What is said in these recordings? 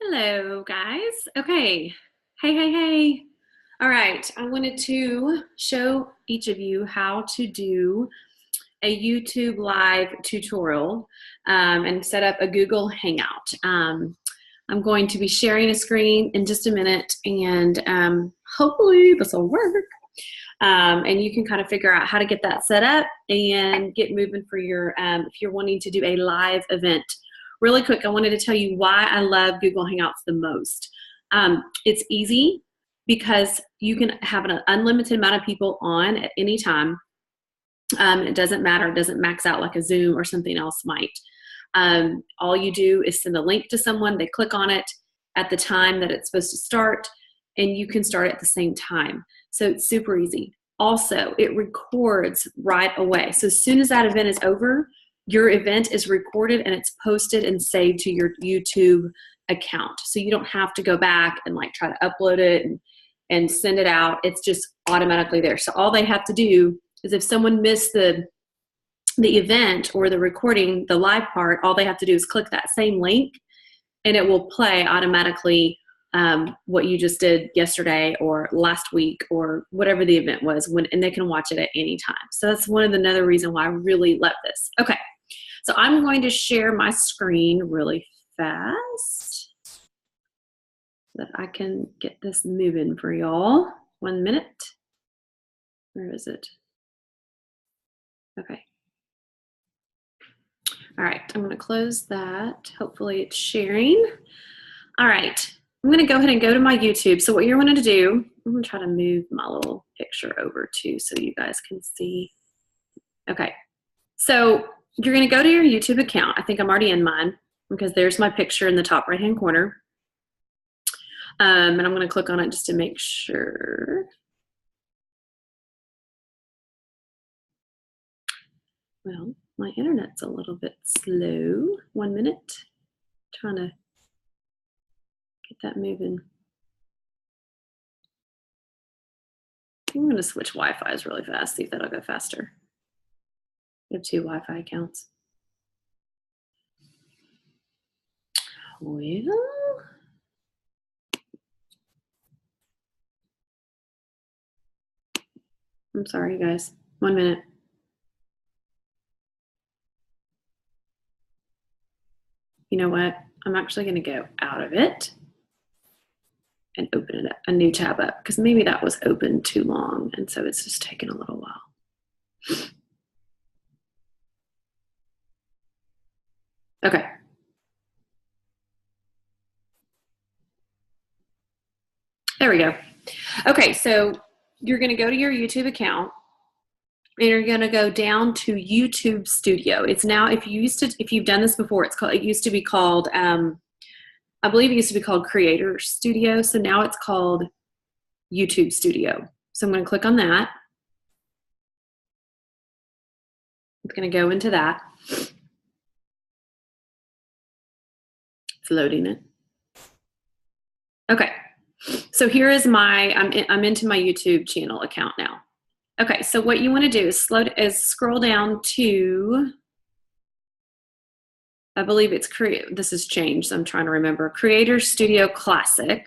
Hello, guys. Okay. Hey. All right. I wanted to show each of you how to do a YouTube live tutorial and set up a Google Hangout. I'm going to be sharing a screen in just a minute, and hopefully this will work. And you can kind of figure out how to get that set up and get moving for your, if you're wanting to do a live event. Really quick, I wanted to tell you why I love Google Hangouts the most. It's easy because you can have an unlimited amount of people on at any time. It doesn't matter, it doesn't max out like a Zoom or something else might. All you do is send a link to someone, they click on it at the time that it's supposed to start, and you can start at the same time. So it's super easy. Also, it records right away. So as soon as that event is over, your event is recorded and it's posted and saved to your YouTube account. So you don't have to go back and like try to upload it and send it out. It's just automatically there. So all they have to do is if someone missed the event or the recording, the live part, all they have to do is click that same link and it will play automatically what you just did yesterday or last week or whatever the event was, and they can watch it at any time. So that's another reason why I really love this. Okay, so I'm going to share my screen really fast so that I can get this moving for y'all. 1 minute. Where is it? Okay. All right, I'm going to close that. Hopefully it's sharing. All right, I'm going to go ahead and go to my YouTube. So what you're going to do, I'm going to try to move my little picture over too so you guys can see. Okay, so you're going to go to your YouTube account. I think I'm already in mine because there's my picture in the top right-hand corner. And I'm going to click on it just to make sure. Well, my internet's a little bit slow. 1 minute. Trying to get that moving. I'm going to switch Wi-Fi's really fast, see if that'll go faster. We have 2 Wi-Fi accounts. Well, I'm sorry, guys. 1 minute. You know what? I'm actually going to go out of it and open it up, a new tab up, because maybe that was open too long, and so it's just taking a little while. Okay. There we go. Okay, so you're going to go to your YouTube account, and you're going to go down to YouTube Studio. It's now, if you've done this before, it used to be called, I believe it used to be called Creator Studio. So now it's called YouTube Studio. So I'm going to click on that. It's going to go into that. It's loading it. Okay. So here is I'm into my YouTube channel account now. Okay, so what you want to do is scroll down to, I believe it's this has changed, so I'm trying to remember. Creator Studio Classic,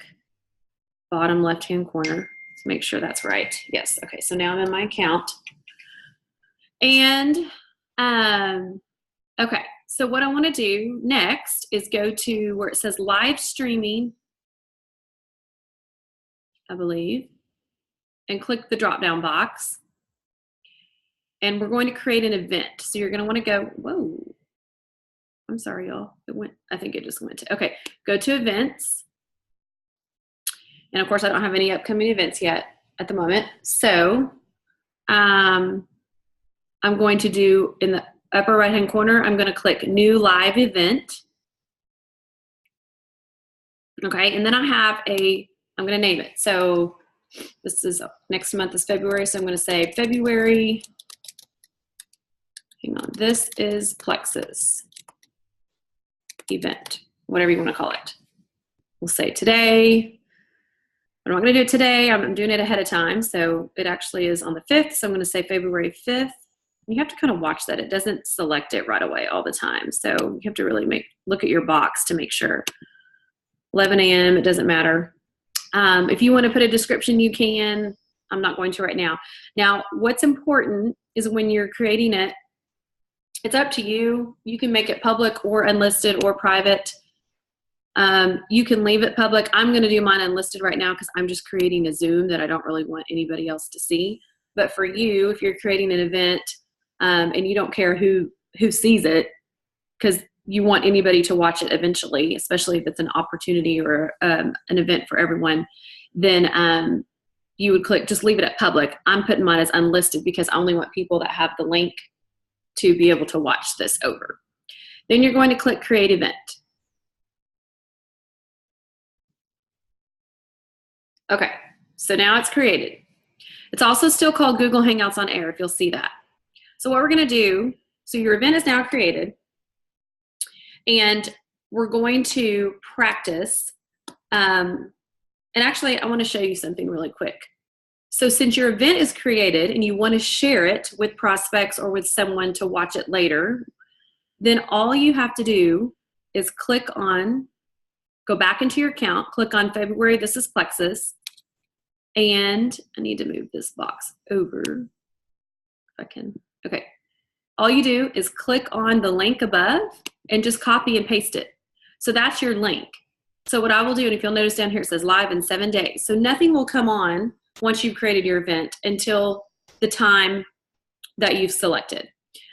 bottom left-hand corner. Let's make sure that's right. Yes, okay, so now I'm in my account. And, okay, so what I want to do next is go to where it says live streaming, I believe, and click the drop-down box. And we're going to create an event. So you're going to want to go, whoa, I'm sorry, y'all. I think it just went to, okay, go to events. And of course, I don't have any upcoming events yet at the moment. So I'm going to do, in the upper right-hand corner, I'm going to click New Live Event. Okay, and then I have I'm going to name it. So this is, next month is February, so I'm going to say February, hang on, this is Plexus event, whatever you want to call it. We'll say today. I'm not going to do it today. I'm doing it ahead of time. So it actually is on the 5th. So I'm going to say February 5th. You have to kind of watch that. It doesn't select it right away all the time. So you have to really look at your box to make sure. 11 a.m., it doesn't matter. If you want to put a description, you can. I'm not going to right now. Now, what's important is when you're creating it, it's up to you. You can make it public or unlisted or private. You can leave it public. I'm going to do mine unlisted right now because I'm just creating a Zoom that I don't really want anybody else to see. But for you, if you're creating an event and you don't care who sees it, because you want anybody to watch it eventually, especially if it's an opportunity or an event for everyone, then you would click, just leave it at public. I'm putting mine as unlisted because I only want people that have the link to be able to watch this over. Then you're going to click create event. Okay, so now it's created. It's also still called Google Hangouts on Air, if you'll see that. So what we're gonna do, so your event is now created, and we're going to practice. And actually, I wanna show you something really quick. So since your event is created and you wanna share it with prospects or with someone to watch it later, then all you have to do is go back into your account, click on February, this is Plexus, and I need to move this box over if I can. Okay. All you do is click on the link above and just copy and paste it. So that's your link. So what I will do, and if you'll notice down here, it says live in 7 days. So nothing will come on once you've created your event until the time that you've selected.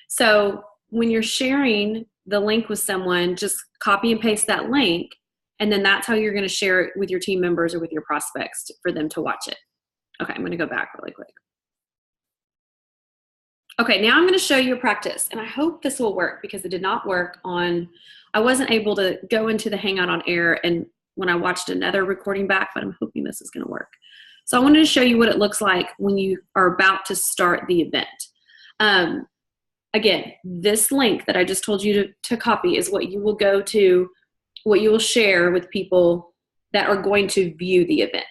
So when you're sharing the link with someone, just copy and paste that link, and then that's how you're going to share it with your team members or with your prospects for them to watch it. Okay, I'm going to go back really quick. Okay, now I'm going to show you a practice, and I hope this will work because it did not work I wasn't able to go into the Hangout on Air and when I watched another recording back, but I'm hoping this is going to work. So I wanted to show you what it looks like when you are about to start the event. Again, this link that I just told you to copy is what you will go to, what you will share with people that are going to view the event.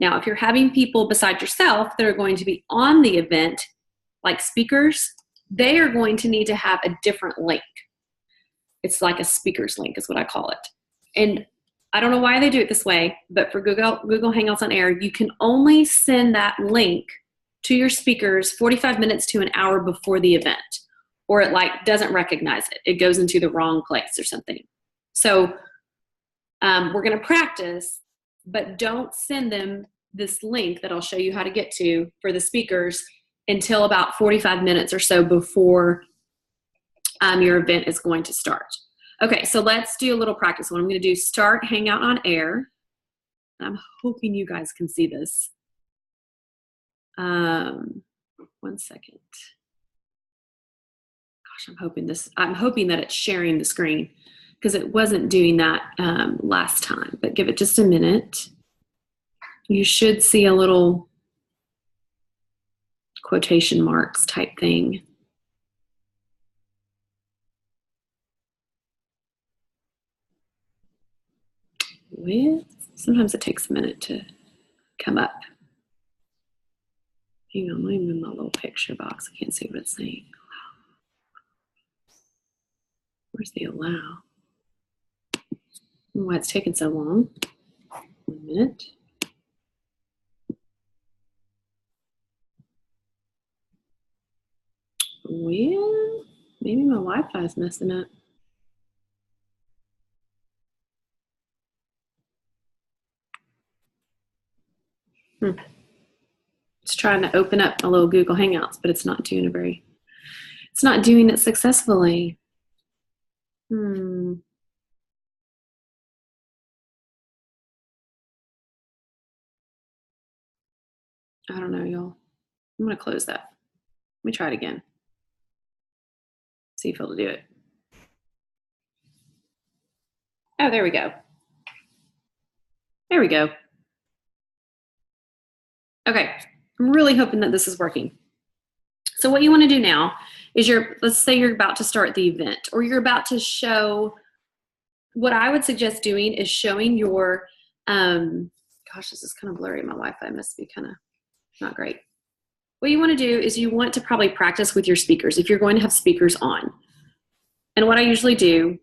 Now, if you're having people beside yourself that are going to be on the event, like speakers, they are going to need to have a different link. It's like a speaker's link is what I call it. And I don't know why they do it this way, but for Google Hangouts on Air, you can only send that link to your speakers 45 minutes to an hour before the event, or it like doesn't recognize it. It goes into the wrong place or something. So we're going to practice, but don't send them this link that I'll show you how to get to for the speakers until about 45 minutes or so before your event is going to start. Okay, so let's do a little practice. What I'm going to do is start Hangout on Air. I'm hoping you guys can see this. 1 second. Gosh, I'm hoping that it's sharing the screen because it wasn't doing that last time, but give it just a minute. You should see a little quotation marks type thing. Well, sometimes it takes a minute to come up. Hang on, let me move my little picture box. I can't see what it's saying. Where's the allow? Why it's taking so long. 1 minute. Well, maybe my Wi-Fi is messing up. It's trying to open up a little Google Hangouts, but it's not doing it successfully. I don't know, y'all. I'm gonna close that. Let me try it again. See if it'll do it. Oh, there we go. There we go. Okay, I'm really hoping that this is working. So what you want to do now is let's say you're about to start the event, or you're about to show, what I would suggest doing is showing your, gosh, this is kind of blurry. My Wi-Fi must be kind of not great. What you want to do is you want to probably practice with your speakers if you're going to have speakers on. And what I usually do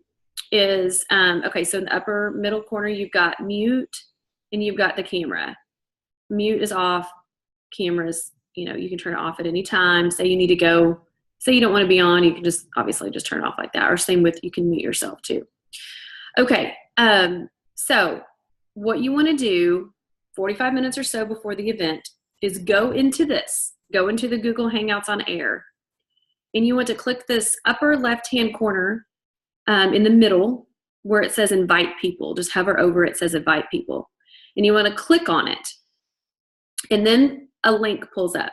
is, okay, so in the upper middle corner, you've got mute and you've got the camera. Mute is off, cameras, you know, you can turn it off at any time. Say you need to go, say you don't want to be on, you can just obviously just turn it off like that. Or same with, you can mute yourself too. Okay, so what you want to do 45 minutes or so before the event is go into the Google Hangouts on Air, and you want to click this upper left-hand corner in the middle where it says invite people. Just hover over it, says invite people. And you want to click on it. And then a link pulls up,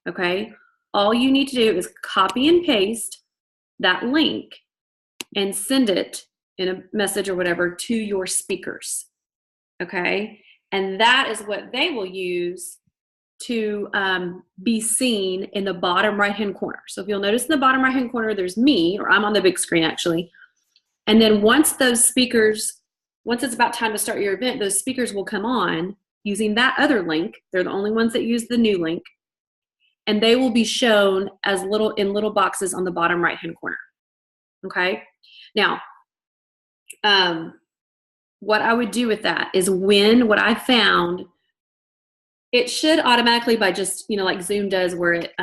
okay? All you need to do is copy and paste that link and send it in a message or whatever to your speakers, okay? And that is what they will use to be seen in the bottom right-hand corner. So if you'll notice in the bottom right-hand corner, there's me, or I'm on the big screen actually. And then once those speakers, once it's about time to start your event, those speakers will come on using that other link. They're the only ones that use the new link. And they will be shown as little boxes on the bottom right-hand corner, okay? Now, what I would do with that is what I found, it should automatically, by just, you know, like Zoom does, where it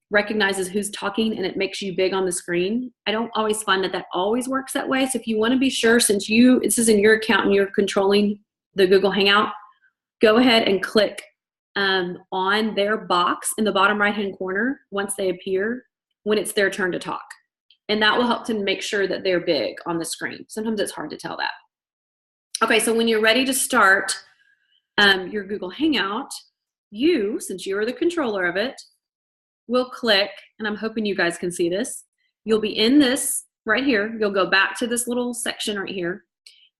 recognizes who's talking and it makes you big on the screen. I don't always find that always works that way. So if you want to be sure, since this is in your account and you're controlling the Google Hangout, go ahead and click on their box in the bottom right-hand corner once they appear, when it's their turn to talk. And that will help to make sure that they're big on the screen. Sometimes it's hard to tell that. Okay, so when you're ready to start your Google Hangout, since you're the controller of it, will click, and I'm hoping you guys can see this. You'll be in this right here. You'll go back to this little section right here.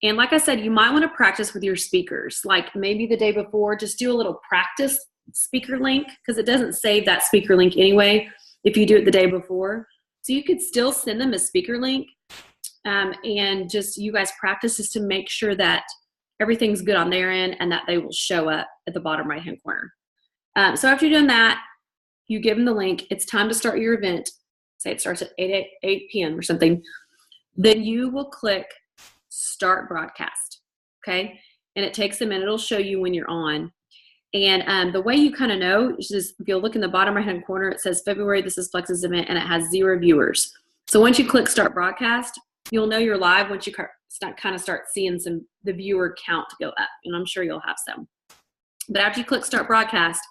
And like I said, you might want to practice with your speakers. Like maybe the day before, just do a little practice speaker link, because it doesn't save that speaker link anyway if you do it the day before. So you could still send them a speaker link, and just you guys practice just to make sure that everything's good on their end and that they will show up at the bottom right-hand corner. So after you're done that, you give them the link. It's time to start your event. Say it starts at 8 p.m. or something. Then you will click Start Broadcast, okay? And it takes a minute. It'll show you when you're on. And the way you kind of know is just, if you'll look in the bottom right-hand corner, it says February, this is Flex's event, and it has 0 viewers. So once you click Start Broadcast, you'll know you're live once you kind of start seeing the viewer count go up, and I'm sure you'll have some. But after you click Start Broadcast,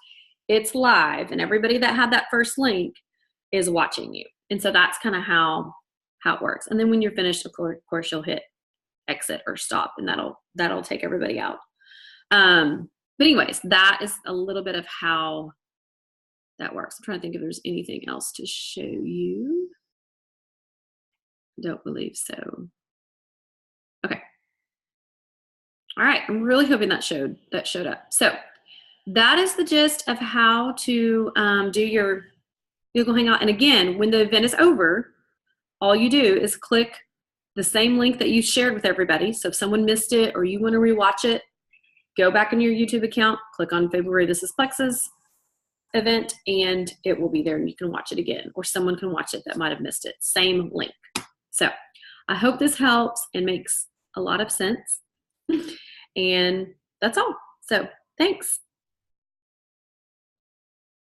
it's live, and everybody that had that first link is watching you. And so that's kind of how it works. And then when you're finished, of course, you'll hit exit or stop, and that'll take everybody out. But anyways, that is a little bit of how that works. I'm trying to think if there's anything else to show you. Don't believe so. Okay. All right. I'm really hoping that showed up. So that is the gist of how to do your Google Hangout. And again, when the event is over, all you do is click the same link that you shared with everybody. So if someone missed it or you want to rewatch it, go back in your YouTube account, click on February, this is Plex's event, and it will be there and you can watch it again, or someone can watch it that might have missed it. Same link. So I hope this helps and makes a lot of sense. And that's all. So thanks.